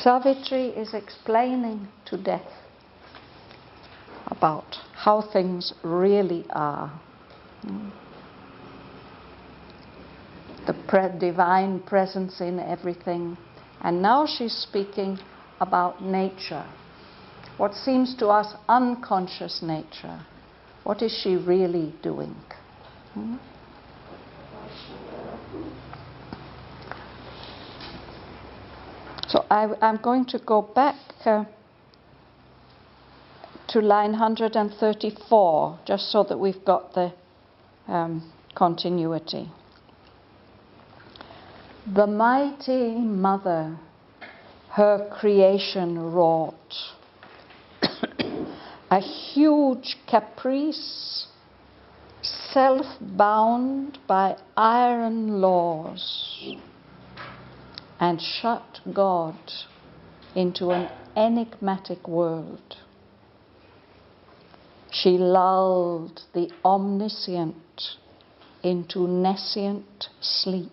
Savitri is explaining to death about how things really are. The divine presence in everything. And now she's speaking about nature. What seems to us unconscious nature. What is she really doing? So I'm going to go back to line 134, just so that we've got the continuity. The mighty mother her creation wrought, a huge caprice, self-bound by iron laws, and shut God into an enigmatic world. She lulled the omniscient into nescient sleep.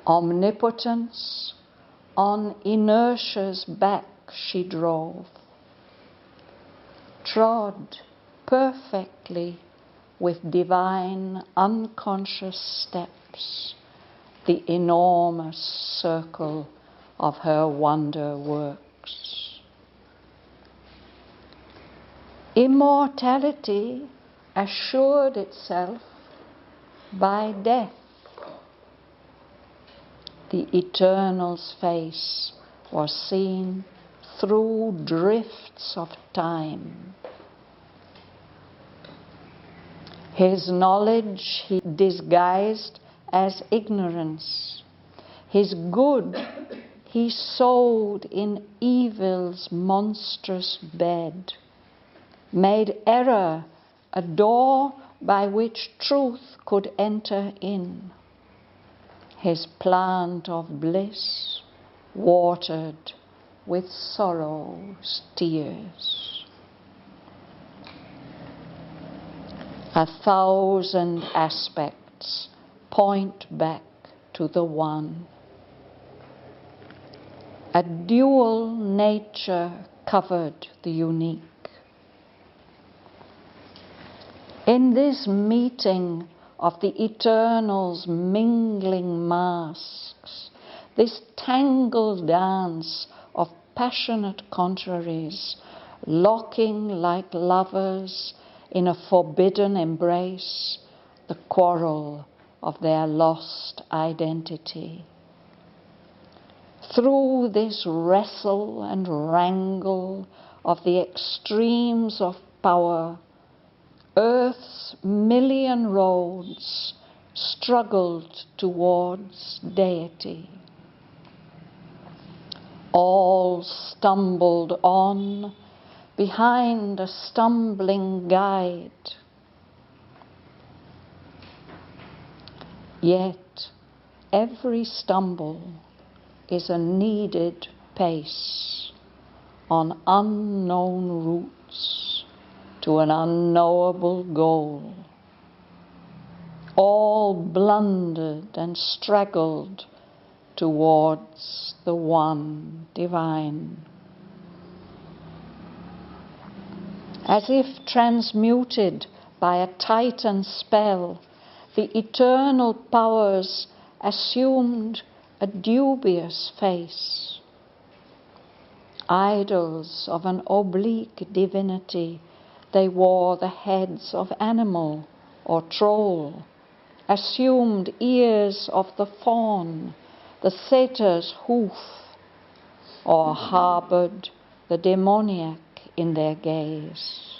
Omnipotence on inertia's back she drove, trod perfectly with divine unconscious steps the enormous circle of her wonder works. Immortality assured itself by death. The Eternal's face was seen through drifts of time. His knowledge he disguised as ignorance. His good he sowed in evil's monstrous bed, made error a door by which truth could enter in. His plant of bliss watered with sorrow's tears. 1,000 aspects point back to the one. A dual nature covered the unique. In this meeting of the Eternal's mingling masks, this tangled dance of passionate contraries, locking like lovers in a forbidden embrace, the quarrel of their lost identity. Through this wrestle and wrangle of the extremes of power, Earth's million roads struggled towards deity. All stumbled on behind a stumbling guide. Yet every stumble is a needed pace on unknown routes to an unknowable goal. All blundered and straggled towards the one divine. As if transmuted by a Titan spell, the eternal powers assumed a dubious face. Idols of an oblique divinity, they wore the heads of animal or troll, assumed ears of the fawn, the satyr's hoof, or harbored the demoniac in their gaze.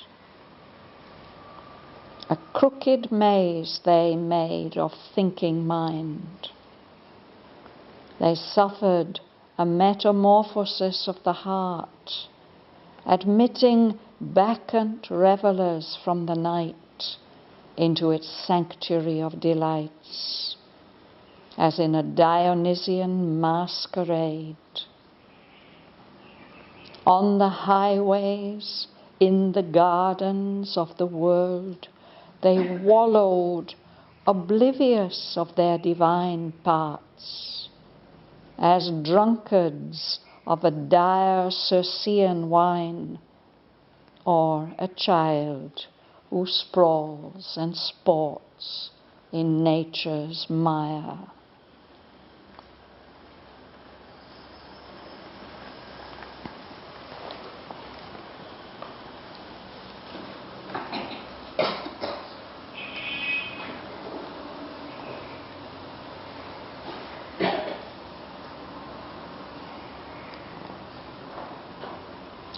A crooked maze they made of thinking mind. They suffered a metamorphosis of the heart, admitting vacant revelers from the night into its sanctuary of delights, as in a Dionysian masquerade. On the highways, in the gardens of the world, they wallowed, oblivious of their divine parts, as drunkards of a dire Circean wine, or a child who sprawls and sports in nature's mire.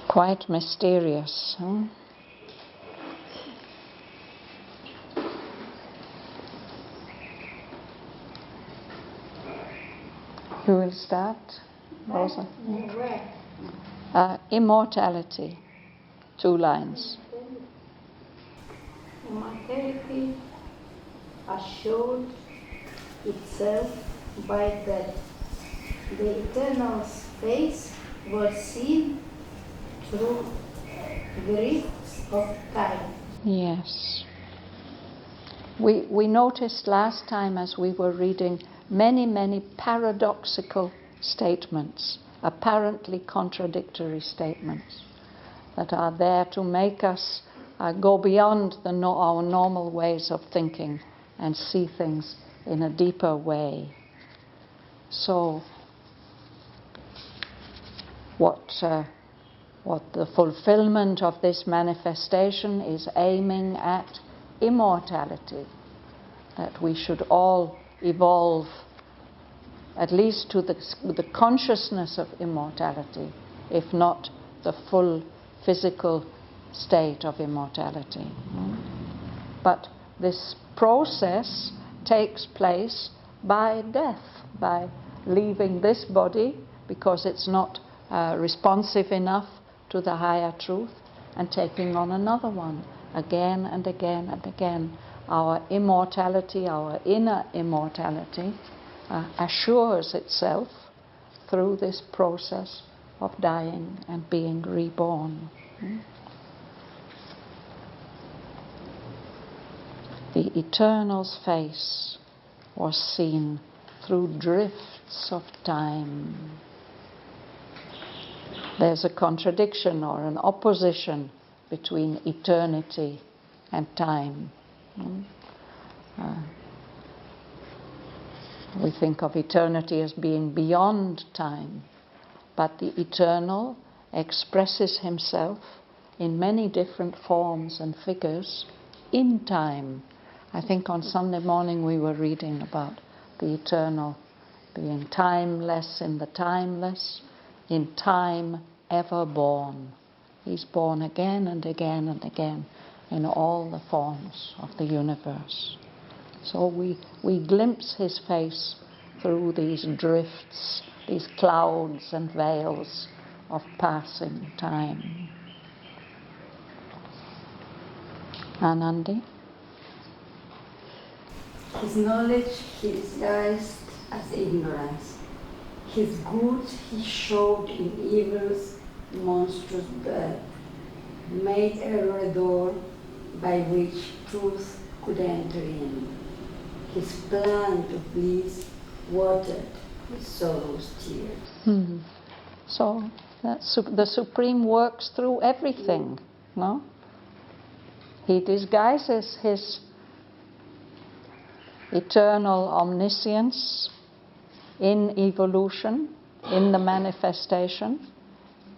Quite mysterious, huh? Who will start? Rosa? Immortality. 2 lines. Immortality assured itself by that the eternal space was seen through drifts of time. Yes. We noticed last time as we were reading many paradoxical statements, apparently contradictory statements, that are there to make us go beyond our normal ways of thinking and see things in a deeper way. So, what the fulfillment of this manifestation is aiming at immortality, that we should all evolve at least to the consciousness of immortality, if not the full physical state of immortality. But this process takes place by death, by leaving this body because it's not responsive enough to the higher truth, and taking on another one again and again and again. Our immortality, our inner immortality, assures itself through this process of dying and being reborn. The Eternal's face was seen through drifts of time. There's a contradiction or an opposition between eternity and time. We think of eternity as being beyond time, but the Eternal expresses himself in many different forms and figures in time. I think on Sunday morning we were reading about the Eternal being timeless in the timeless, in time ever born. He's born again and again and again in all the forms of the universe. So we glimpse his face through these drifts, these clouds and veils of passing time. Anandi? His knowledge he disguised as ignorance. His good he showed in evil's monstrous birth, made a door by which truth could enter in. His plant of bliss watered his sorrow's tears. So the Supreme works through everything, no? He disguises his eternal omniscience in evolution, in the manifestation,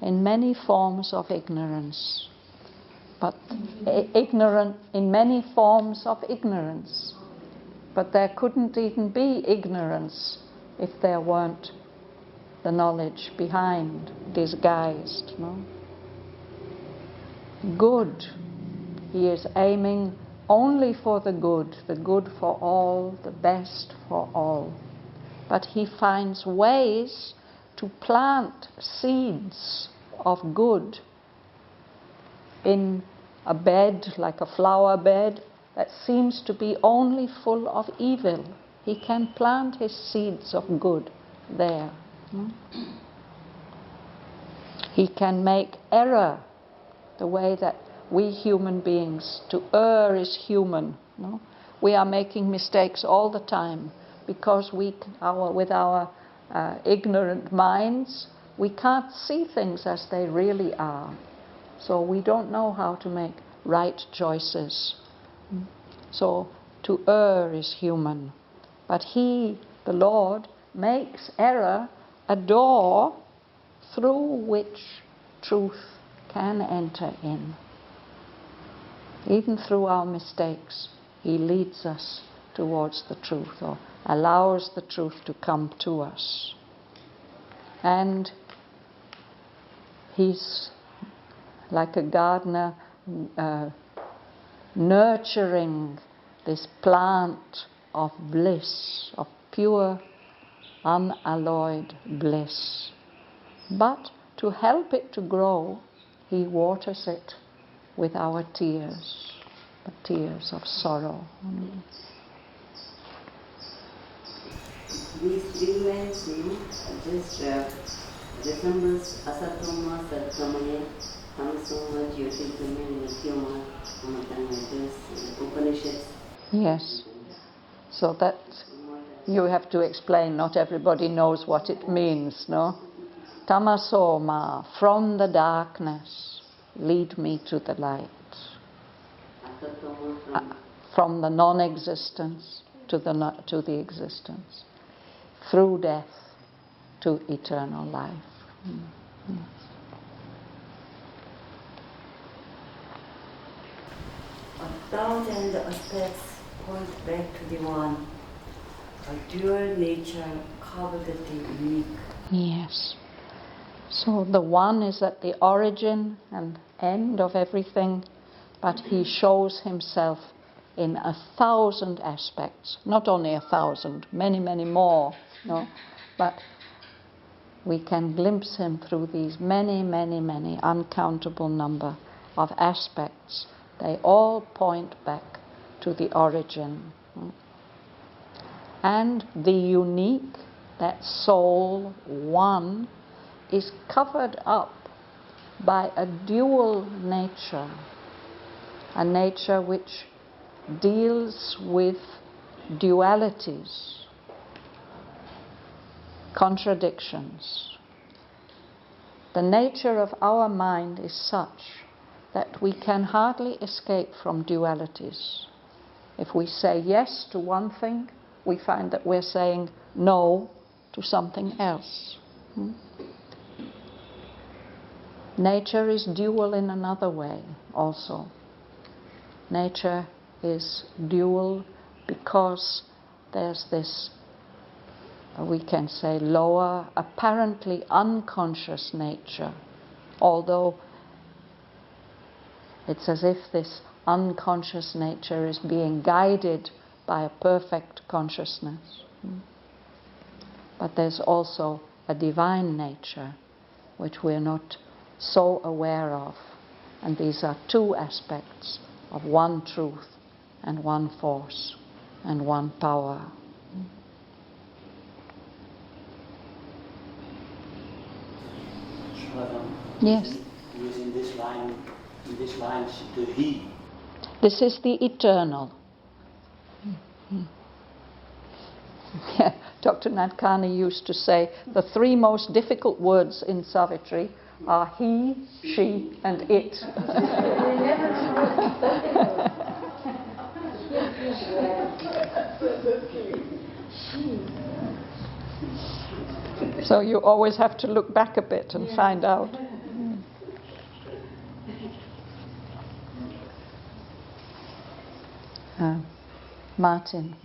in many forms of ignorance. But ignorant in many forms of ignorance. But there couldn't even be ignorance if there weren't the knowledge behind, disguised. No? Good. He is aiming only for the good for all, the best for all. But he finds ways to plant seeds of good in a bed, like a flower bed, that seems to be only full of evil. He can plant his seeds of good there. He can make error the way that we human beings, to err is human. We are making mistakes all the time because with our ignorant minds, we can't see things as they really are. So we don't know how to make right choices. So to err is human. But He, the Lord, makes error a door through which truth can enter in. Even through our mistakes, He leads us towards the truth, or allows the truth to come to us. And He's like a gardener nurturing this plant of bliss, of pure, unalloyed bliss. But to help it to grow, He waters it with our tears, the tears of sorrow. These three lines, just resembles asatoma, satgamaya, tamasoma, jyotirgamaya, mrityoma, amatanga, Upanishads. Yes. So that you have to explain, not everybody knows what it means, no? Tamasoma, from the darkness, lead me to the light. From the non-existence to the existence. Through death to eternal life. A thousand aspects point back to the one, a dual nature covered the unique. Yes. So the one is at the origin and end of everything, but He shows Himself in 1,000 aspects. Not only 1,000, many, many more. No? But we can glimpse Him through these many, many, many uncountable number of aspects. They all point back to the origin. And the unique, that soul, one, is covered up by a dual nature, a nature which deals with dualities, contradictions. The nature of our mind is such that we can hardly escape from dualities. If we say yes to one thing, we find that we're saying no to something else. Nature is dual in another way also. Nature is dual because there's this, we can say, lower, apparently unconscious nature, although it's as if this unconscious nature is being guided by a perfect consciousness. But there's also a divine nature which we're not so aware of. And these are two aspects of one truth and one force and one power. Shraddhavan, Yes. using this line, in this line, the He. This is the eternal. Yeah, Dr. Nadkarni used to say the three most difficult words in Savitri are he, she, and it. So you always have to look back a bit and find out. Martin.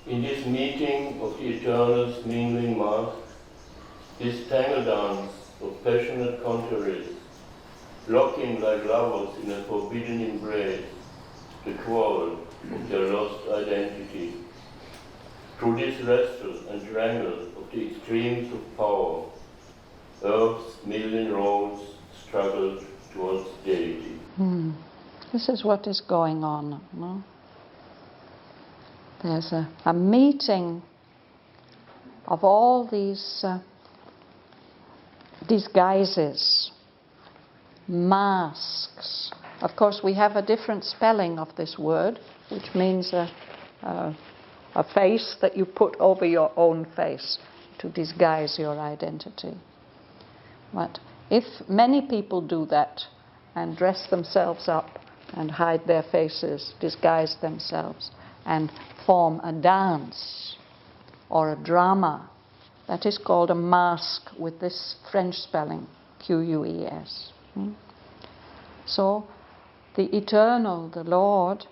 In this meeting of the Eternal's mingling mass, this tangle dance of passionate contraries, locking like lovers in a forbidden embrace, the quarrel of their lost identity. Through this wrestle and wrangle of the extremes of power, Earth's million roads struggled towards deity. This is what is going on. No? There's a meeting of all these disguises, masks. Of course, we have a different spelling of this word, which means a face that you put over your own face. to disguise your identity. But if many people do that and dress themselves up and hide their faces, disguise themselves, and form a dance or a drama, that is called a mask with this French spelling, Q-U-E-S. So the Eternal, the Lord,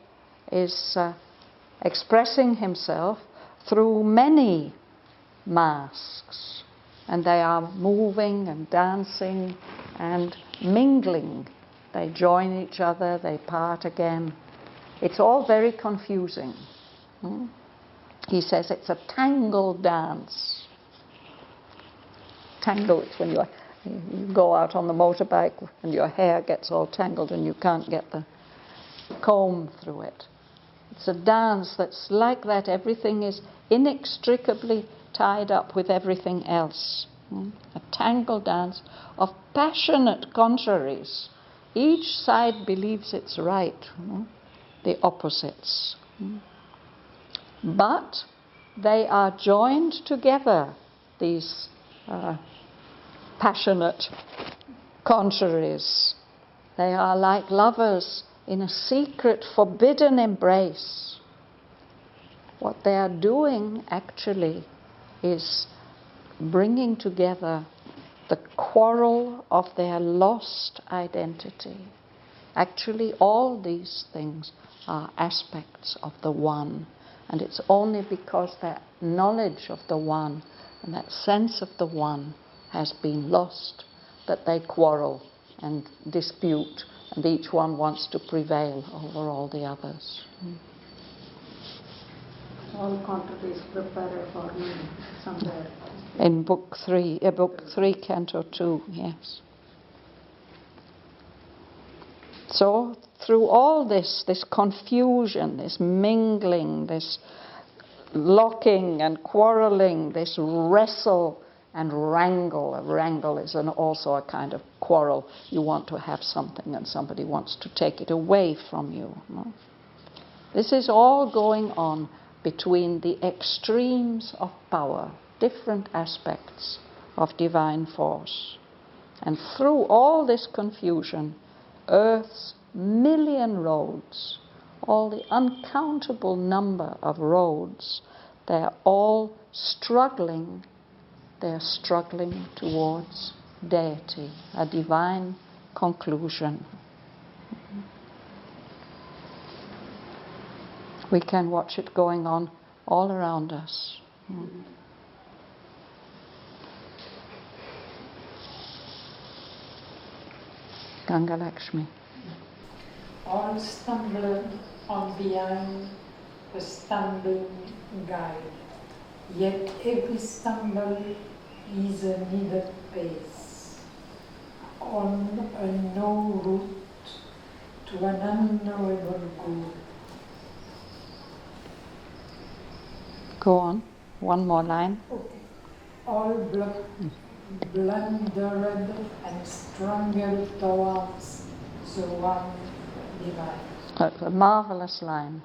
is expressing himself through many masks, and they are moving and dancing and mingling. They join each other, they part again. It's all very confusing. He says it's a tangled dance. Tangle, it's when you go out on the motorbike and your hair gets all tangled and you can't get the comb through it. It's a dance that's like that. Everything is inextricably tied up with everything else. A tangled dance of passionate contraries. Each side believes it's right, the opposites. But they are joined together, these passionate contraries. They are like lovers in a secret, forbidden embrace. What they are doing actually is bringing together the quarrel of their lost identity. Actually, all these things are aspects of the One, and it's only because that knowledge of the One and that sense of the One has been lost that they quarrel and dispute, and each one wants to prevail over all the others. All contraries prepare for me somewhere. In book 3, Canto 2, yes. So, through all this confusion, this mingling, this locking and quarreling, this wrestle and wrangle. A wrangle is also a kind of quarrel. You want to have something and somebody wants to take it away from you. No? This is all going on between the extremes of power, different aspects of divine force. And through all this confusion, Earth's million roads, all the uncountable number of roads, they're all struggling. They're struggling towards deity, a divine conclusion. We can watch it going on all around us. Ganga Lakshmi. All stumbled on behind a stumbling guide, yet every stumble is a needed pace on a no route to an unknowable goal. Go on, one more line. Okay. All blundered and struggled towards the one divine. That's a marvelous line.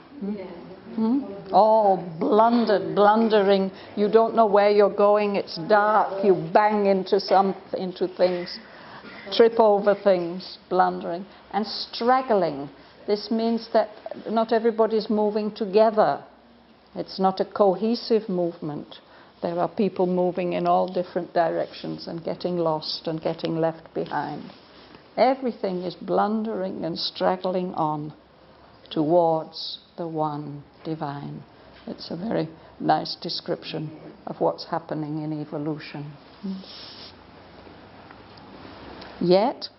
Oh, blundering. You don't know where you're going. It's dark. You bang into things, trip over things, blundering. And straggling. This means that not everybody's moving together. It's not a cohesive movement. There are people moving in all different directions and getting lost and getting left behind. Everything is blundering and straggling on towards the one divine. It's a very nice description of what's happening in evolution. Yet,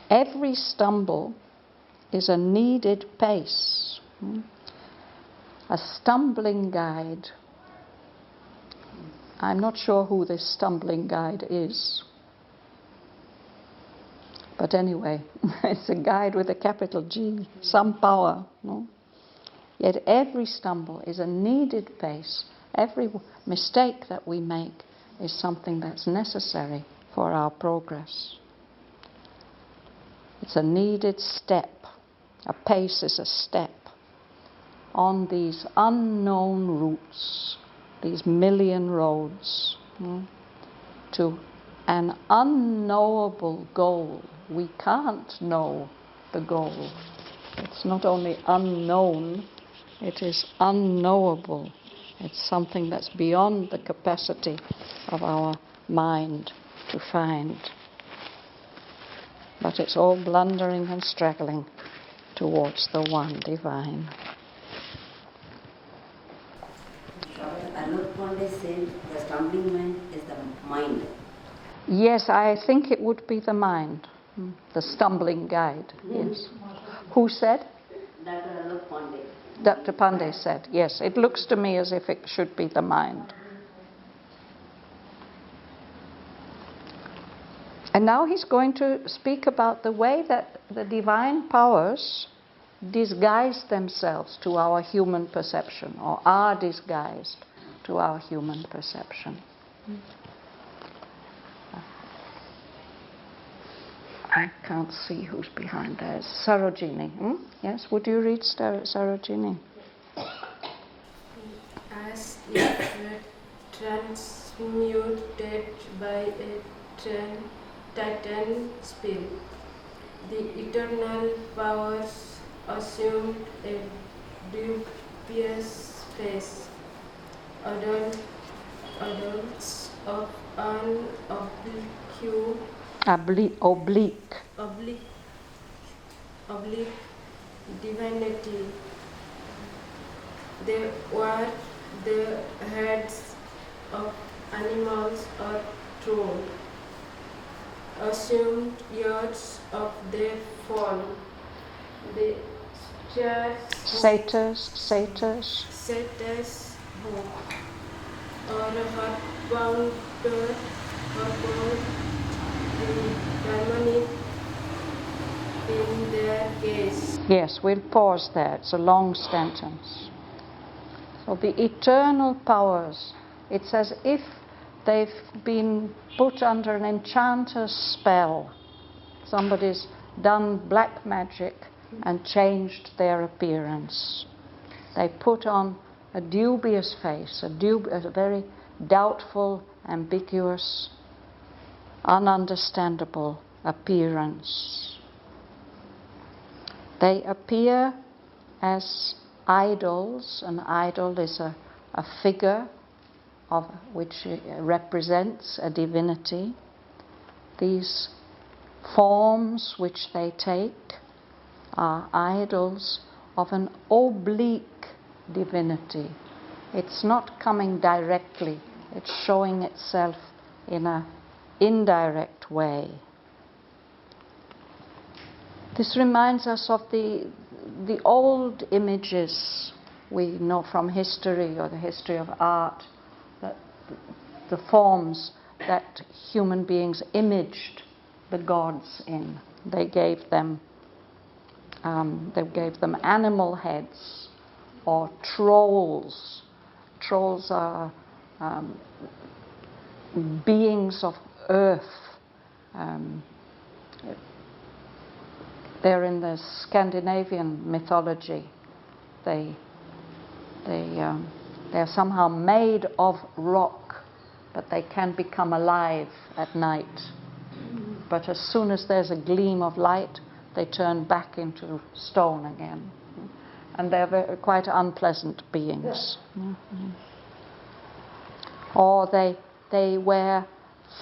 every stumble is a needed pace. A stumbling guide. I'm not sure who this stumbling guide is. But anyway, it's a guide with a capital G, some power. No? Yet every stumble is a needed pace. Every mistake that we make is something that's necessary for our progress. It's a needed step. A pace is a step on these unknown routes, these million roads to an unknowable goal. We can't know the goal. It's not only unknown, it is unknowable. It's something that's beyond the capacity of our mind to find. But it's all blundering and straggling towards the one divine. Arnold Ponde said the stumbling man is the mind. Yes, I think it would be the mind, the stumbling guide. Yes. Who said? Dr. Arnold Ponde. Dr. Pandey said, yes. It looks to me as if it should be the mind. And now he's going to speak about the way that the divine powers disguise themselves to our human perception, or are disguised to our human perception. I can't see who's behind there. Sarojini. Yes, would you read Sarojini? As if transmuted by a titan spirit, the eternal powers assumed a dubious face. Adults of an Oblique divinity. They were the heads of animals or throne, assumed years of their fall. The satyrs, or heartbound harmony in their gaze. Yes, we'll pause there. It's a long sentence. So the eternal powers, it's as if they've been put under an enchanter's spell. Somebody's done black magic and changed their appearance. They put on a dubious face, a very doubtful, ambiguous, ununderstandable appearance. They appear as idols. An idol is a figure of which represents a divinity. These forms which they take are idols of an oblique divinity. It's not coming directly, it's showing itself in an indirect way. This reminds us of the old images we know from history, or the history of art, that the forms that human beings imaged the gods in. They gave them animal heads, or trolls. Trolls are beings of earth. They're in the Scandinavian mythology. They're somehow made of rock, but they can become alive at night. But as soon as there's a gleam of light, they turn back into stone again. And they're quite unpleasant beings. Or they wear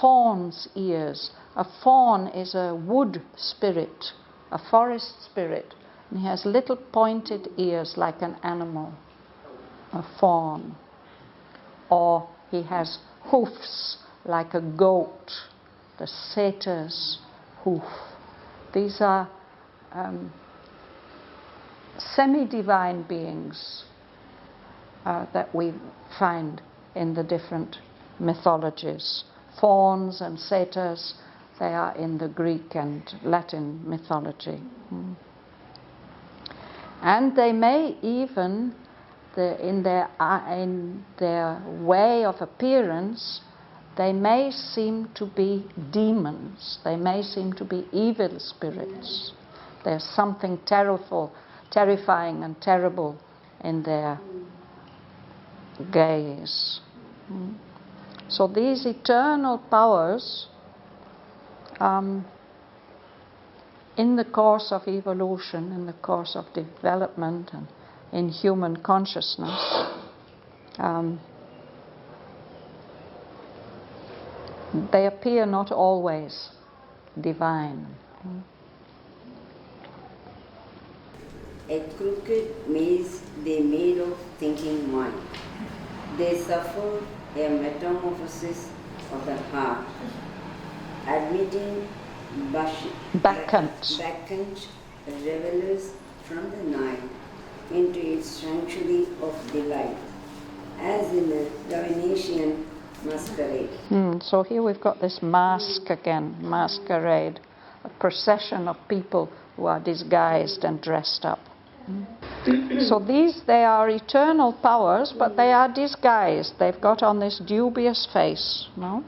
fawn's ears. A fawn is a wood spirit, a forest spirit, and he has little pointed ears like an animal, a fawn. Or he has hoofs like a goat, the satyr's hoof. These are semi-divine beings that we find in the different mythologies. Fauns and satyrs, they are in the Greek and Latin mythology. And they may even, in their way of appearance, they may seem to be demons. They may seem to be evil spirits. There's something terrifying and terrible in their gaze. Mm. So these eternal powers, in the course of evolution, in the course of development and in human consciousness, they appear not always divine. A crooked maze they made of thinking mind. They suffer a metamorphosis of the heart, admitting vacant revelers from the night into its sanctuary of delight, as in a Dionysian masquerade. So here we've got this mask again, masquerade, a procession of people who are disguised and dressed up. So they are eternal powers, but they are disguised. They've got on this dubious face, no?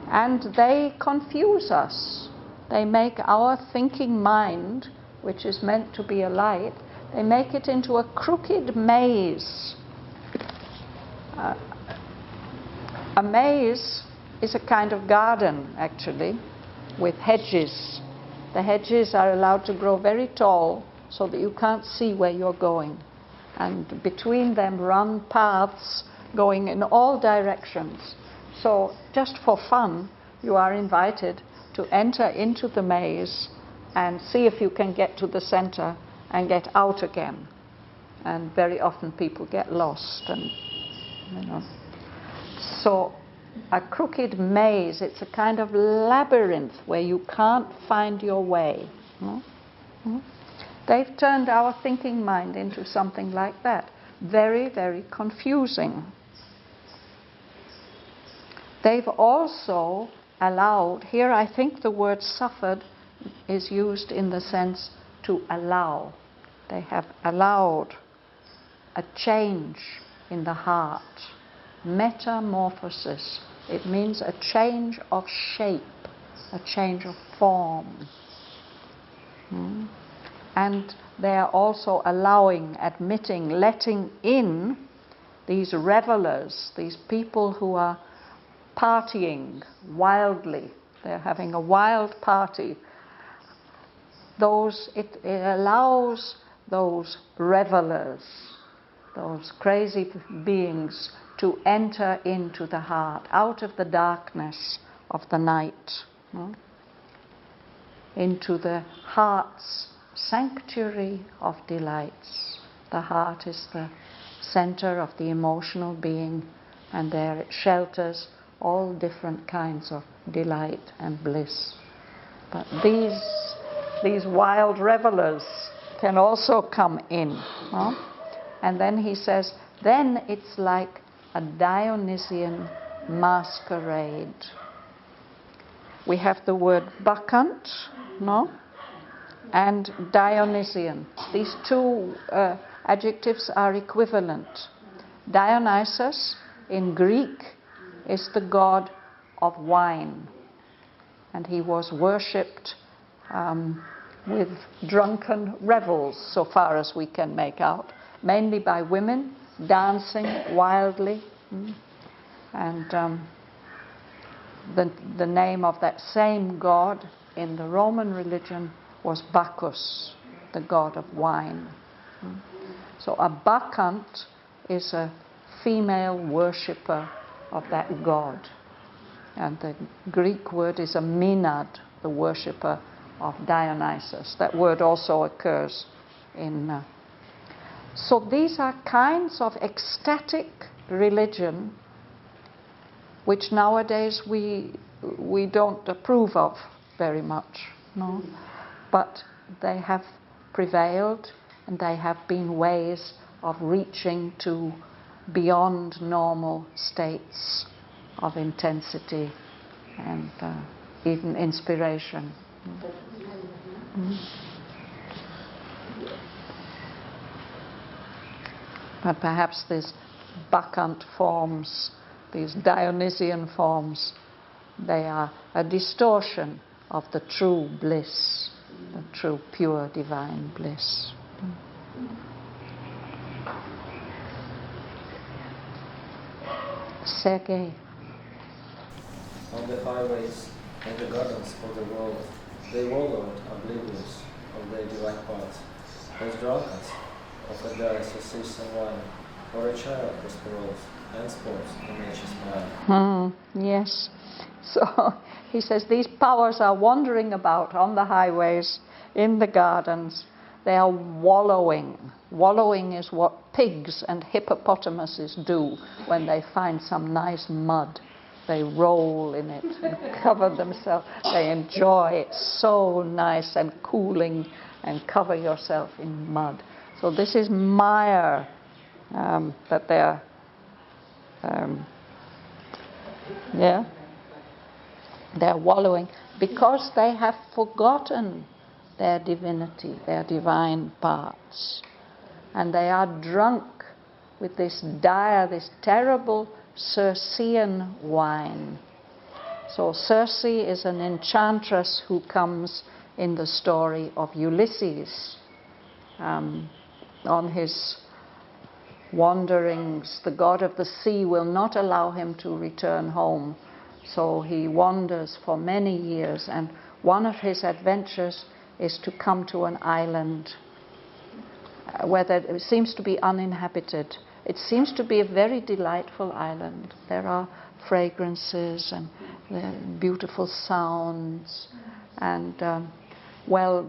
And they confuse us. They make our thinking mind, which is meant to be a light, they make it into a crooked maze. A maze is a kind of garden, actually, with hedges. The hedges are allowed to grow very tall so that you can't see where you're going. And between them run paths going in all directions. So just for fun, you are invited to enter into the maze and see if you can get to the center and get out again. And very often people get lost, and So a crooked maze, it's a kind of labyrinth where you can't find your way. They've turned our thinking mind into something like that. Very, very confusing. They've also allowed, here I think the word suffered is used in the sense to allow. They have allowed a change in the heart. Metamorphosis. It means a change of shape, a change of form. And they are also allowing, admitting, letting in these revelers, these people who are partying wildly. They're having a wild party. It allows those revelers, those crazy beings, to enter into the heart, out of the darkness of the night, into the heart's sanctuary of delights. The heart is the center of the emotional being, and there it shelters all different kinds of delight and bliss. But these wild revelers can also come in. And then he says, then it's like a Dionysian masquerade. We have the word bacchant, and Dionysian. These two adjectives are equivalent. Dionysus in Greek is the god of wine, and he was worshipped with drunken revels, so far as we can make out, mainly by women, dancing wildly. And the name of that same god in the Roman religion was Bacchus, the god of wine. So a bacchant is a female worshipper of that god. And the Greek word is a menad, the worshipper of Dionysus. That word also occurs in... So these are kinds of ecstatic religion which nowadays we don't approve of very much, but they have prevailed, and they have been ways of reaching to beyond normal states of intensity and even inspiration. But perhaps these bacchant forms, these Dionysian forms, they are a distortion of the true bliss, the true pure divine bliss. Sergei. On the highways and the gardens of the world, they wallowed oblivious of their divine paths, as drunkards of a dry season wine, or a child who sprawls and sports in nature's smile. Yes. So he says these powers are wandering about on the highways, in the gardens. They are wallowing. Wallowing is what pigs and hippopotamuses do when they find some nice mud. They roll in it and cover themselves. They enjoy it. So nice and cooling, and cover yourself in mud. So this is mire that they're they're wallowing because they have forgotten their divinity, their divine parts. And they are drunk with this dire, this terrible Circean wine. So Circe is an enchantress who comes in the story of Ulysses. On his wanderings, the god of the sea will not allow him to return home. So he wanders for many years, and one of his adventures is to come to an island where it seems to be uninhabited. It seems to be a very delightful island. There are fragrances and beautiful sounds, and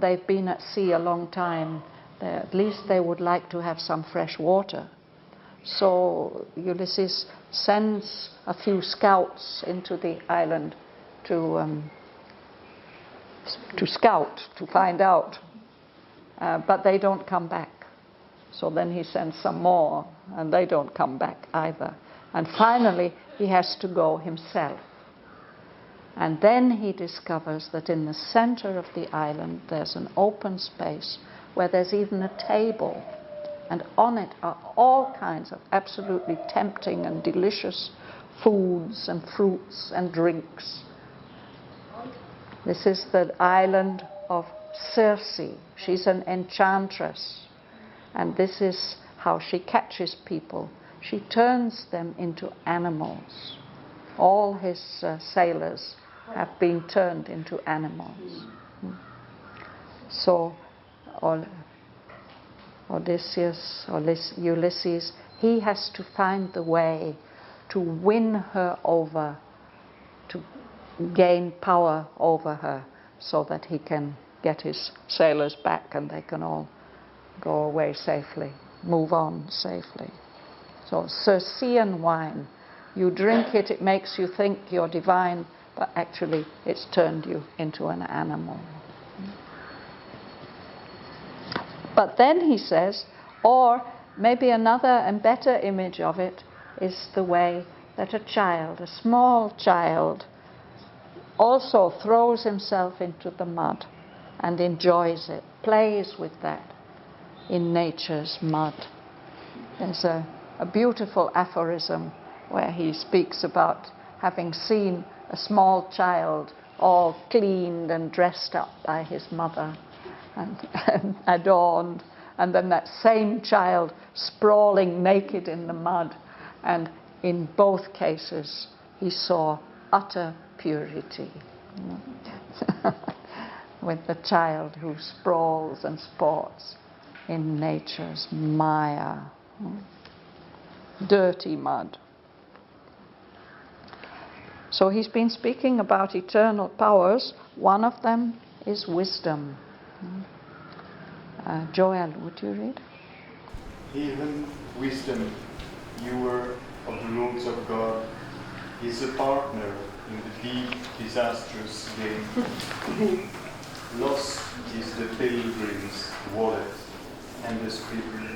they've been at sea a long time. At least they would like to have some fresh water. So Ulysses sends a few scouts into the island to scout, to find out. But they don't come back. So then he sends some more, and they don't come back either. And finally, he has to go himself. And then he discovers that in the center of the island there's an open space where there's even a table. And on it are all kinds of absolutely tempting and delicious foods and fruits and drinks. This is the island of Circe. She's an enchantress. And this is how she catches people. She turns them into animals. All his sailors have been turned into animals. So Ulysses, he has to find the way to win her over, to gain power over her, so that he can get his sailors back and they can all go away safely, move on safely. So Circean wine, you drink it, it makes you think you're divine, but actually it's turned you into an animal. But then he says, or maybe another and better image of it is the way that a child, a small child, also throws himself into the mud and enjoys it, plays with that in nature's mud. There's a beautiful aphorism where he speaks about having seen a small child all cleaned and dressed up by his mother and adorned, and then that same child sprawling naked in the mud, and in both cases he saw utter purity. With the child who sprawls and sports in nature's mire, dirty mud. So he's been speaking about eternal powers. One of them is wisdom. Joel, would you read? Even wisdom, viewer of the rules of God, is a partner in the deep, disastrous game. Lost is the pilgrim's wallet and the scribble.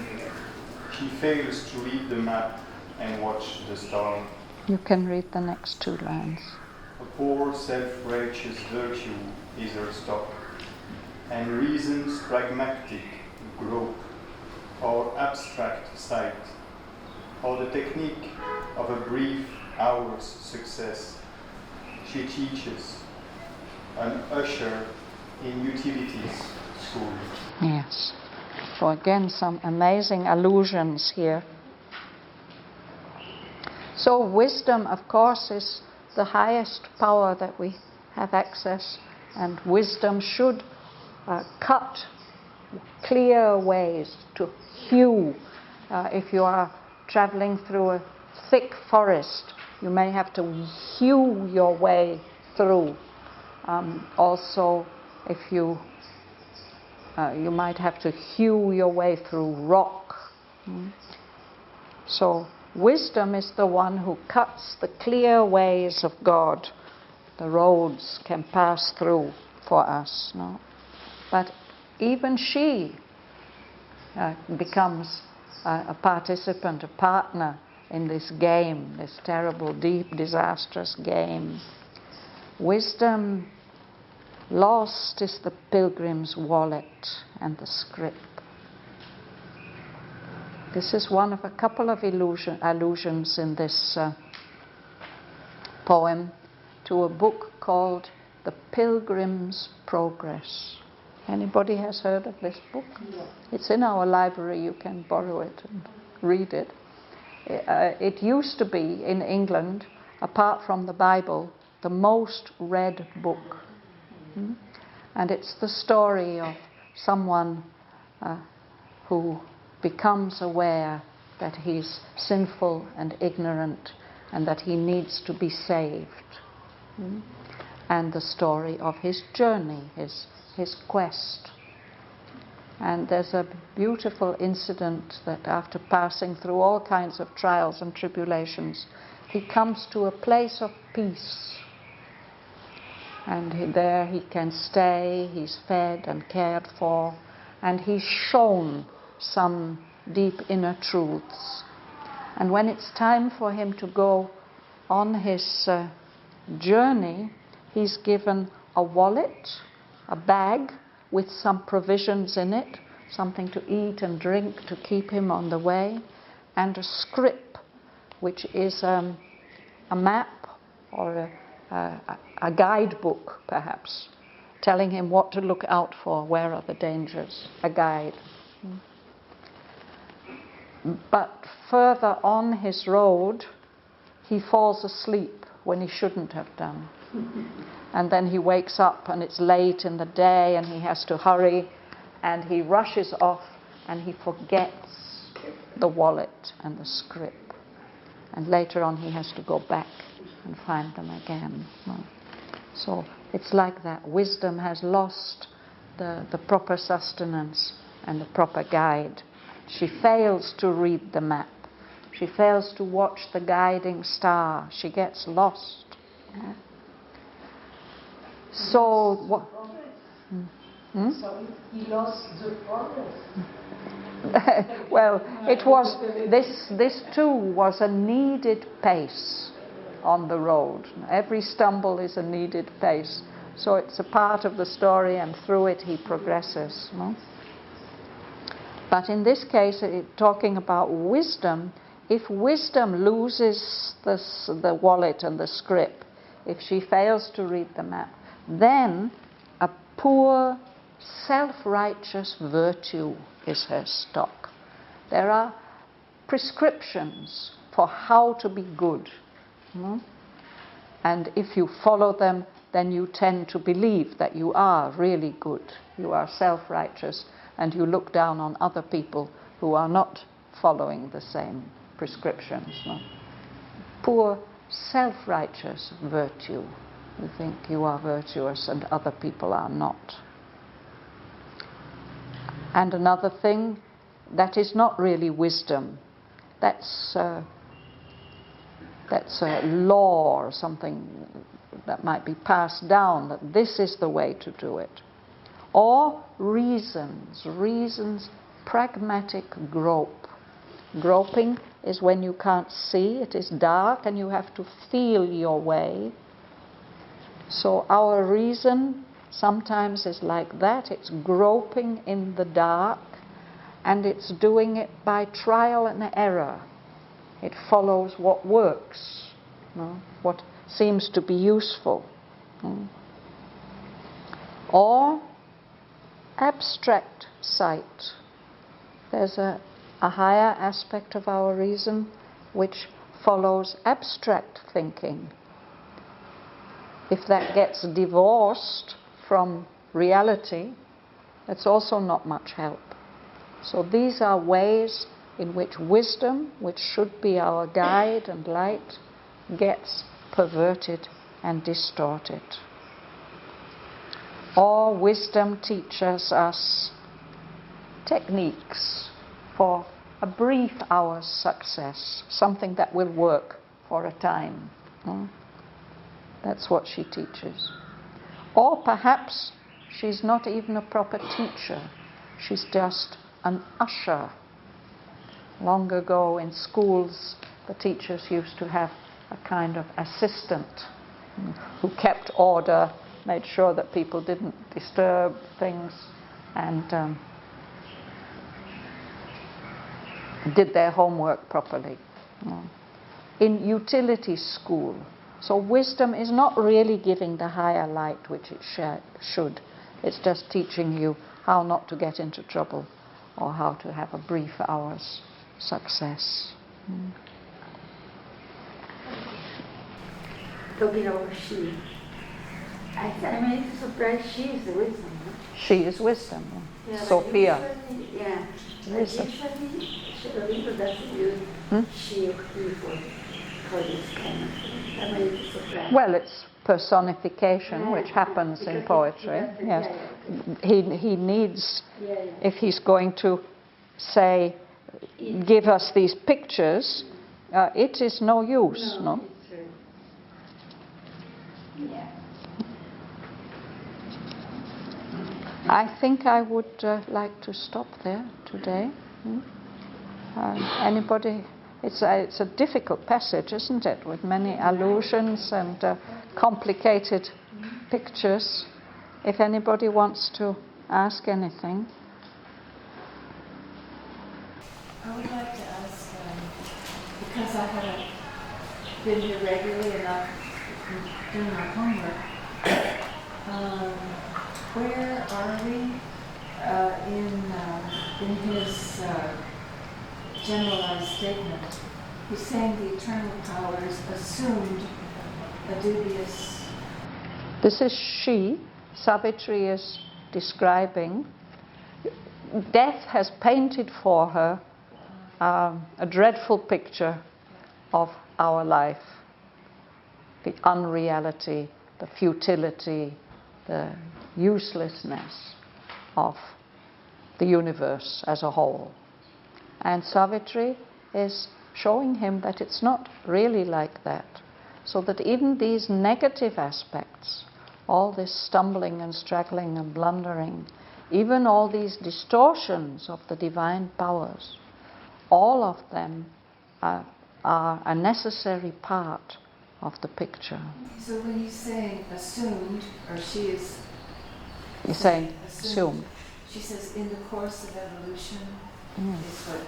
She fails to read the map and watch the star. You can read the next two lines. A poor self-righteous virtue is her stock, and reason's pragmatic grope, or abstract sight, or the technique of a brief hour's success. She teaches, an usher in utilities school. Yes. So again, some amazing allusions here. So wisdom, of course, is the highest power that we have access, and wisdom should cut clear ways to hew. If you are traveling through a thick forest, you may have to hew your way through. Also, if you might have to hew your way through rock. So wisdom is the one who cuts the clear ways of God. The roads can pass through for us. No? But even she becomes a participant, a partner in this game, this terrible, deep, disastrous game. Wisdom lost is the pilgrim's wallet and the scrip. This is one of a couple of allusions in this poem to a book called The Pilgrim's Progress. Anybody has heard of this book? Yeah. It's in our library. You can borrow it and read it. It used to be in England, apart from the Bible, the most read book. And it's the story of someone who becomes aware that he's sinful and ignorant and that he needs to be saved. And the story of his journey, his quest. And there's a beautiful incident that after passing through all kinds of trials and tribulations, he comes to a place of peace. And there he can stay, he's fed and cared for, and he's shown some deep inner truths. And when it's time for him to go on his journey, he's given a wallet, a bag with some provisions in it, something to eat and drink to keep him on the way, and a scrip, which is a map or a guidebook, perhaps, telling him what to look out for, where are the dangers, a guide. But further on his road, he falls asleep when he shouldn't have done. And then he wakes up and it's late in the day and he has to hurry, and he rushes off and he forgets the wallet and the scrip. And later on he has to go back and find them again. So it's like that. Wisdom has lost the proper sustenance and the proper guide. She fails to read the map. She fails to watch the guiding star. She gets lost. So what? So he lost the progress. Well, it was this too was a needed pace on the road. Every stumble is a needed pace. So it's a part of the story, and through it he progresses. No? But in this case, talking about wisdom, if wisdom loses the wallet and the scrip, if she fails to read the map, then a poor, self-righteous virtue is her stock. There are prescriptions for how to be good. And if you follow them, then you tend to believe that you are really good. You are self-righteous, and you look down on other people who are not following the same prescriptions. No? Poor, self-righteous virtue. You think you are virtuous and other people are not. And another thing, that is not really wisdom. That's a law or something that might be passed down, that this is the way to do it. Or reasons, pragmatic grope. Groping is when you can't see, it is dark and you have to feel your way. So our reason sometimes is like that. It's groping in the dark, and it's doing it by trial and error. It follows what works, what seems to be useful. Or abstract sight. There's a higher aspect of our reason which follows abstract thinking. If that gets divorced from reality, it's also not much help. So these are ways in which wisdom, which should be our guide and light, gets perverted and distorted. Or wisdom teaches us techniques for a brief hour's success, something that will work for a time. That's what she teaches. Or perhaps she's not even a proper teacher. She's just an usher. Long ago in schools, the teachers used to have a kind of assistant who kept order, made sure that people didn't disturb things, and did their homework properly. In utility school, so wisdom is not really giving the higher light which it should. It's just teaching you how not to get into trouble or how to have a brief hour's success. Talking about she, I'm a little surprised she is the wisdom. No? She is wisdom. Yeah, Sophia. Yeah. Wisdom. Usually, Shraddhavan doesn't use she or he for this kind of thing. I'm a little surprised. Well, it's personification, which happens in poetry. Yes, he needs, if he's going to say, give us these pictures, it is no use, no? Yeah. I think I would like to stop there today. Anybody? It's a difficult passage, isn't it? With many allusions and complicated pictures. If anybody wants to ask anything. I would like to ask, because I haven't been here regularly enough doing my homework, where are we in his generalized statement? He's saying the eternal powers assumed a dubious... This is she. Savitri is describing. Death has painted for her a dreadful picture of our life. The unreality, the futility, the uselessness of the universe as a whole. And Savitri is showing him that it's not really like that. So that even these negative aspects, all this stumbling and straggling and blundering, even all these distortions of the divine powers, all of them are a necessary part of the picture. So when he's saying assumed, or she is... He's saying assumed. She says in the course of evolution is what...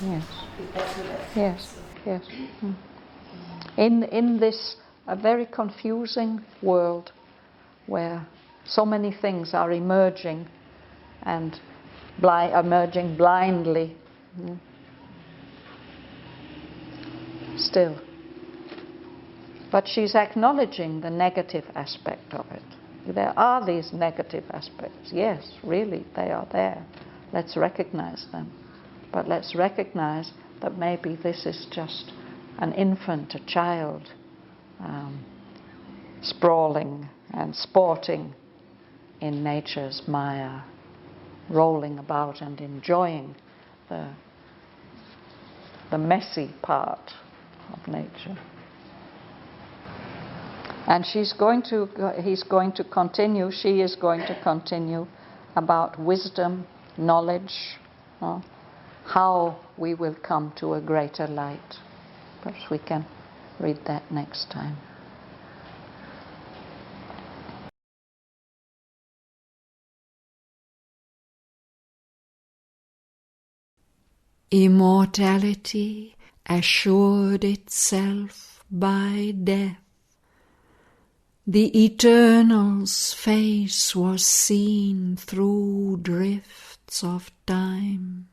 Yes. That's what that yes. Yes. In this a very confusing world where so many things are emerging and emerging blindly. Still. But she's acknowledging the negative aspect of it. There are these negative aspects. Yes, really, they are there. Let's recognize them. But let's recognize that maybe this is just an infant, a child, sprawling and sporting in nature's mire, rolling about and enjoying the messy part of nature. And she is going to continue about wisdom, knowledge, how we will come to a greater light. Perhaps we can read that next time. Immortality assured itself by death. The Eternal's face was seen through drifts of time.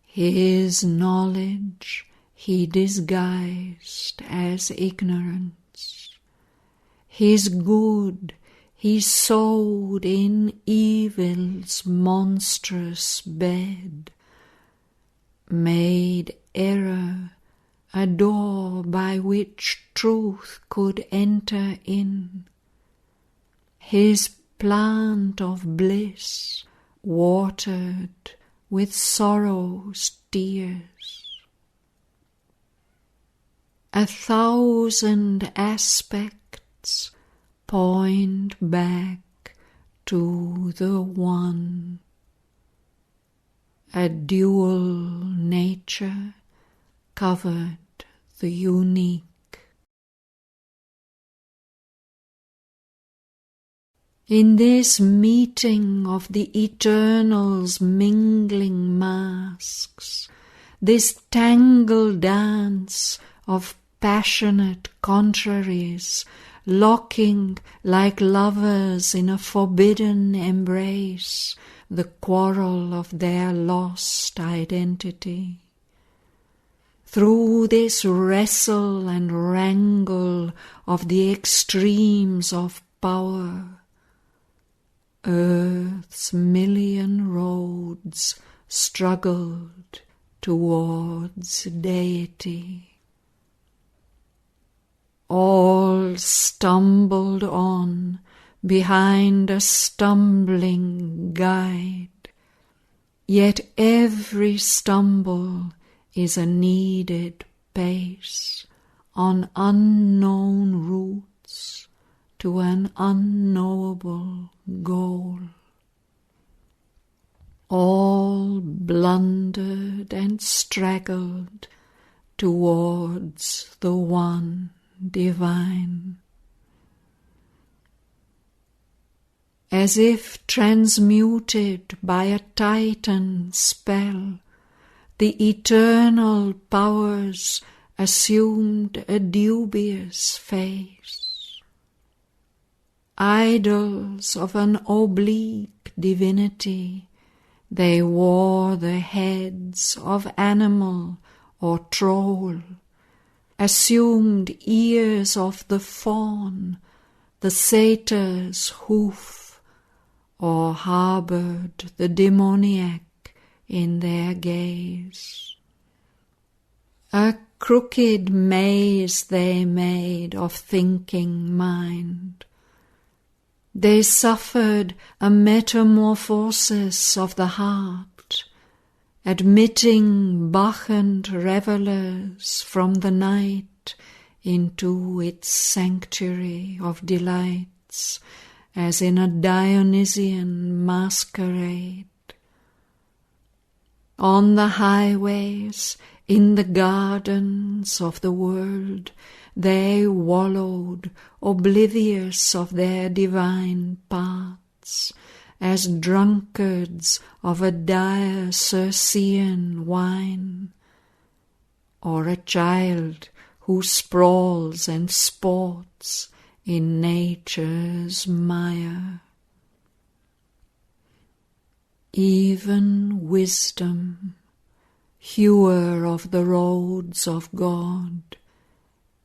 His knowledge, he disguised as ignorance. His good he sowed in evil's monstrous bed, made error a door by which truth could enter in. His plant of bliss watered with sorrow's tears. 1,000 aspects point back to the one. A dual nature covered the unique. In this meeting of the Eternal's mingling masks, this tangled dance of passionate contraries, locking like lovers in a forbidden embrace, the quarrel of their lost identity. Through this wrestle and wrangle of the extremes of power, Earth's million roads struggled towards deity. All stumbled on behind a stumbling guide, yet every stumble is a needed pace on unknown routes to an unknowable goal. All blundered and straggled towards the one divine. As if transmuted by a Titan spell, the eternal powers assumed a dubious face. Idols of an oblique divinity, they wore the heads of animal or troll, assumed ears of the fawn, the satyr's hoof, or harboured the demoniac in their gaze. A crooked maze they made of thinking mind. They suffered a metamorphosis of the heart, admitting Bacchant revellers from the night into its sanctuary of delights, as in a Dionysian masquerade. On the highways, in the gardens of the world, they wallowed, oblivious of their divine parts, as drunkards of a dire Circean wine, or a child who sprawls and sports in nature's mire. Even wisdom, hewer of the roads of God,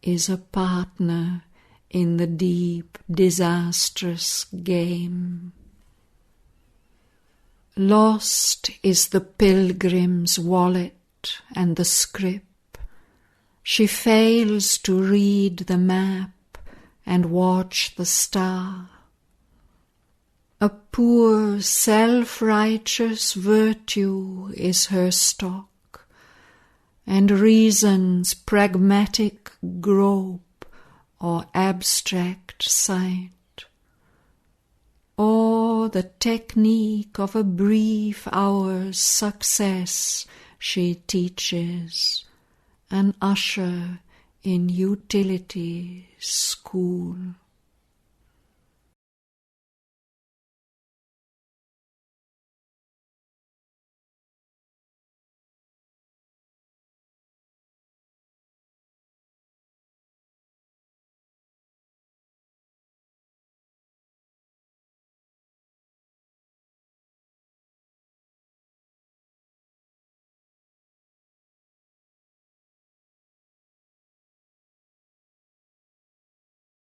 is a partner in the deep, disastrous game. Lost is the pilgrim's wallet and the scrip. She fails to read the map and watch the star. A poor, self-righteous virtue is her stock, and reason's pragmatic grope or abstract sight, or the technique of a brief hour's success she teaches, an usher in utility's school.